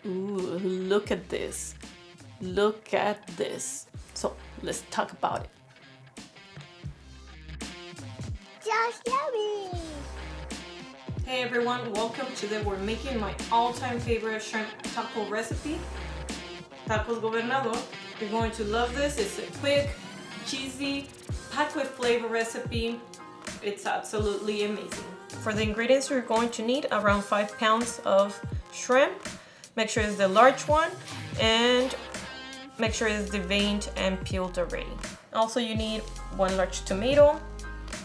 Ooh, look at this. Look at this. So let's talk about it. Just yummy! Hey everyone, welcome to we're making my all-time favorite shrimp taco recipe, tacos Gobernador. You're going to love this. It's a quick, cheesy, packed with flavor recipe. It's absolutely amazing. For the ingredients, you're going to need around 5 pounds of shrimp. Make sure it's the large one and make sure it's deveined and peeled already. Also, you need 1 large tomato,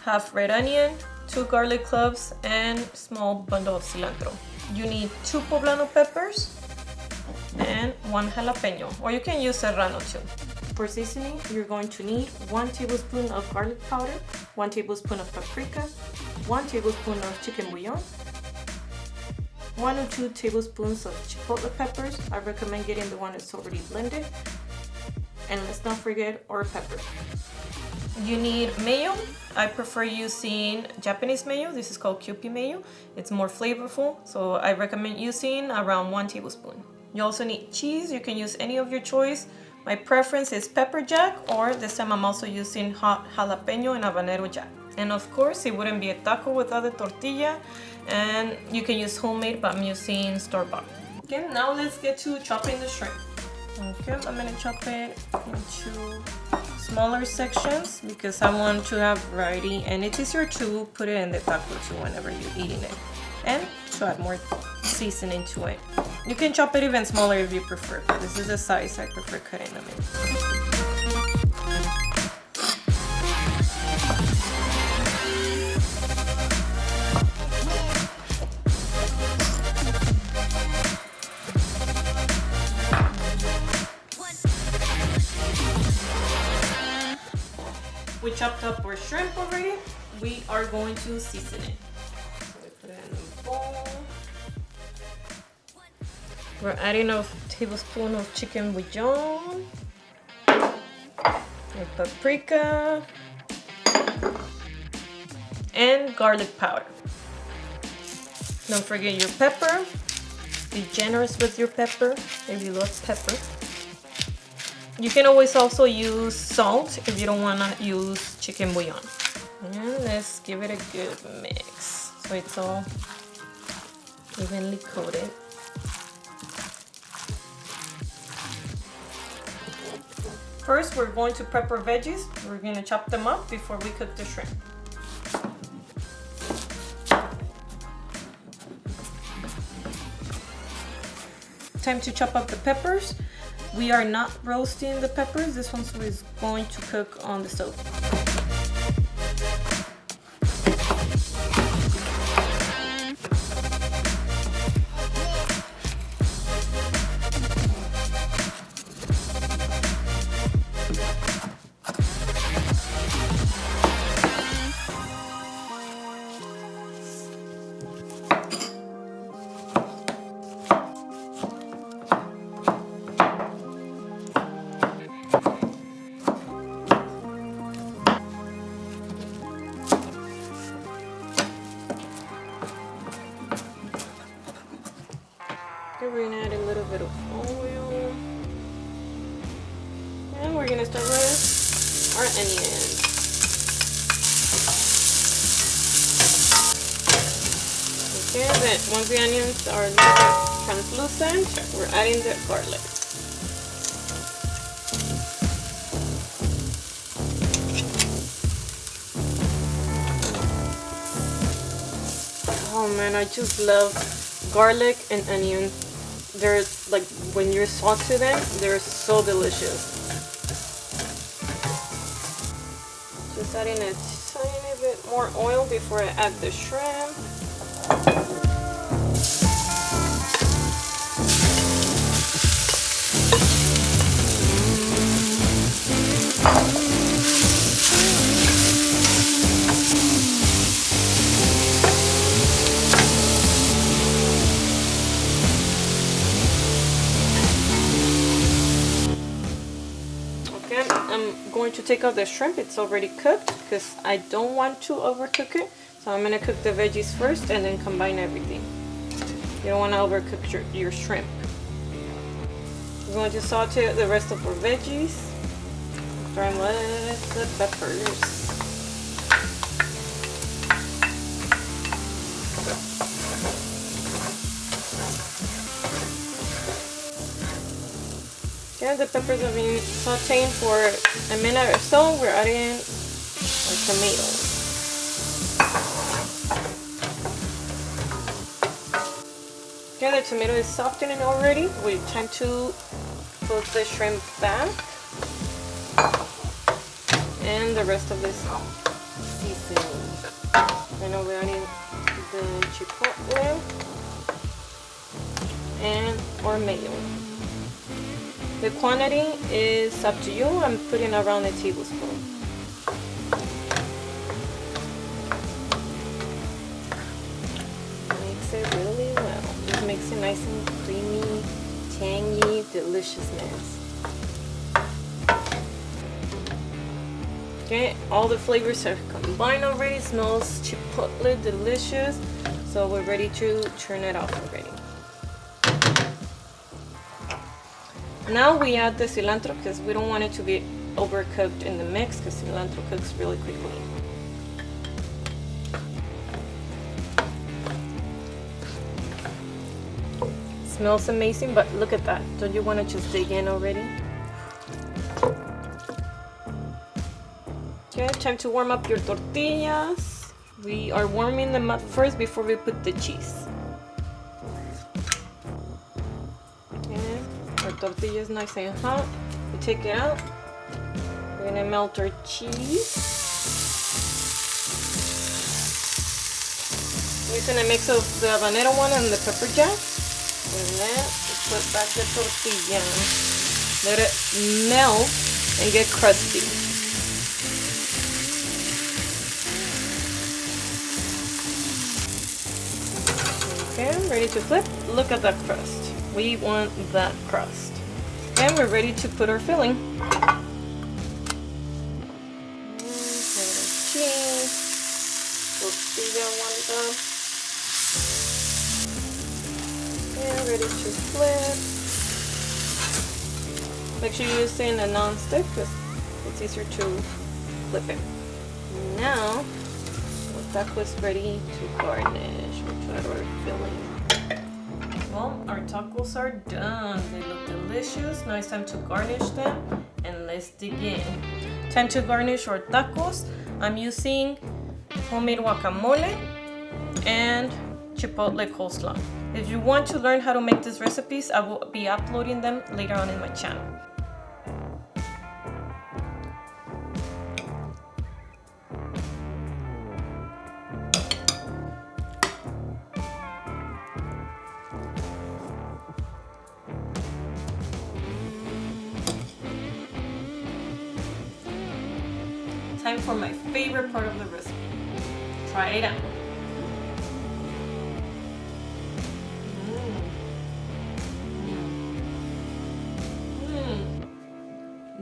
half red onion, 2 garlic cloves, and small bundle of cilantro. You need 2 Poblano Peppers and 1 Jalapeno, or you can use serrano too. For seasoning, you're going to need 1 tablespoon of garlic powder, 1 tablespoon of paprika, 1 tablespoon of chicken bouillon, 1 or 2 tablespoons of chipotle peppers. I recommend getting the one that's already blended. And let's not forget our pepper. You need mayo. I prefer using Japanese mayo. This is called Kewpie mayo. It's more flavorful, so I recommend using around 1 tablespoon. You also need cheese. You can use any of your choice. My preference is Pepperjack, or this time I'm also using hot jalapeno and Habanero jack. And of course, it wouldn't be a taco without a tortilla. And you can use homemade, but I'm using store-bought. Okay, now let's get to chopping the shrimp. Okay, I'm gonna chop it into smaller sections because I want to have variety, and it's easier to put it in the taco too whenever you're eating it, and to add more seasoning to it. You can chop it even smaller if you prefer, but this is the size I prefer cutting them in. We chopped up our shrimp already. We are going to season it. So we put it in a bowl. We're adding a tablespoon of chicken bouillon, and paprika, and garlic powder. Don't forget your pepper. Be generous with your pepper if you love pepper. You can always also use salt if you don't want to use chicken bouillon. And let's give it a good mix so it's all evenly coated. First, we're going to prep our veggies. We're going to chop them up before we cook the shrimp. Time to chop up the peppers. We are not roasting the peppers. This one is going to cook on the stove. We're gonna add a little bit of oil, and we're gonna start with our onions. Okay, then once the onions are a little bit translucent, we're adding the garlic. Oh man, I just love garlic and onion. They're like, when you saute them, they're so delicious. Just adding a tiny bit more oil before I add the shrimp. I'm going to take out the shrimp. It's already cooked because I don't want to overcook it. So I'm going to cook the veggies first and then combine everything. You don't want to overcook your shrimp. We're going to saute the rest of our veggies. Starting with the peppers. Okay, the peppers have been sauteing for a minute or so. We're adding our tomatoes. Okay, the tomato is softening already. We tend to put the shrimp back and the rest of this seasoning. And now we're adding the chipotle and our mayo. The quantity is up to you. I'm putting around a tablespoon. Mix it really well. Just makes it nice and creamy, tangy deliciousness. Okay, all the flavors are combined already. It smells chipotle delicious. So we're ready to turn it off already. Now we add the cilantro because we don't want it to be overcooked in the mix because cilantro cooks really quickly. Smells amazing, but look at that. Don't you want to just dig in already? Okay, time to warm up your tortillas. We are warming them up first before we put the cheese. Our tortilla is nice and hot. We take it out. We're gonna melt our cheese. Using a mix of the Habanero one and the Pepperjack. And then we put back the tortilla. Let it melt and get crusty. Okay, I'm ready to flip. Look at that crust. We want that crust. And we're ready to put our filling. Cheese, tortilla one up. And ready to flip. Make sure you're using a non-stick because it's easier to flip it. Now, our taco is ready to garnish. We'll try our filling. Well, our tacos are done. They look delicious. Now it's time to garnish them, and let's dig in. Time to garnish our tacos. I'm using homemade guacamole and chipotle coleslaw. If you want to learn how to make these recipes, I will be uploading them later on in my channel. Time for my favorite part of the recipe. Try it out.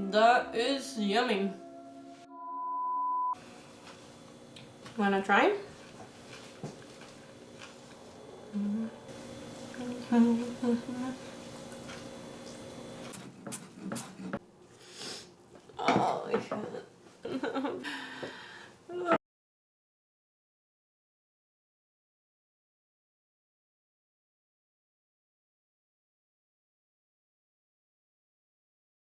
That is yummy. Wanna try?